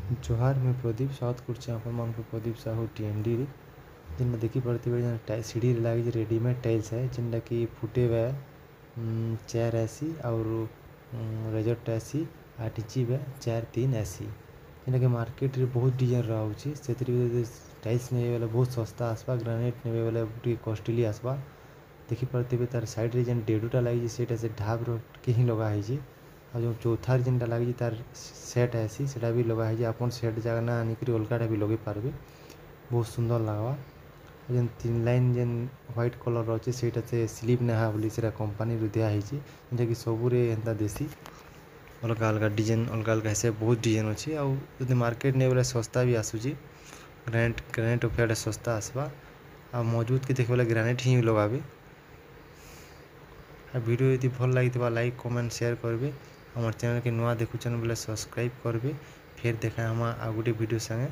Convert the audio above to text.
जोहार मैं प्रदीप साउथ करछे आपण प्रदीप साहू टीएनडी रे जिनटा देखी पारे सीढ़ी लगी रेडीमेड टाइल्स है जिनटा कि फुटे वे चेयर ऐसी और रेजर्ट ऐसी आटिची वे चेयर 3 ऐसी जिनटा कि मार्केट रे बहुत डिजाइन रोचे से टाइल्स ने वाला बहुत सस्ता आसपा ग्रानाइट ने वाला कॉस्टली आसपा देखी पारे तार साइड रे जेन डेडूटा लगी से ढाब के ही लगाई और जो चौथार जेनटा लगी तार सेट ऐसी सेटा भी लगाई आपन सेट जगह ना आनिक अलगाटा भी लगे पारबे बहुत सुंदर लगवा जेन 3 लाइन जेन व्हाइट कलर अच्छे से स्लीप नेहा बोली से कंपनी दिखाई जेनटा कि सबूरे एंता देसी अलग अलग डिजाइन अलग अलग ऐसे बहुत डिजाइन अच्छे आउ मार्केट नहीं बोले सस्ता भी आसूची ग्रानाइट अपेक्षा सस्ता आसवा आ मजबूत के देखे ग्रानाइट ही लगाबे आ वीडियो यदि भल लगी लाइक कमेंट शेयर करेंगे हमारे चैनल के नुआ देखुचन बोले सब्सक्राइब करेंगे फिर देखा हम आ गोटे वीडियो संगे।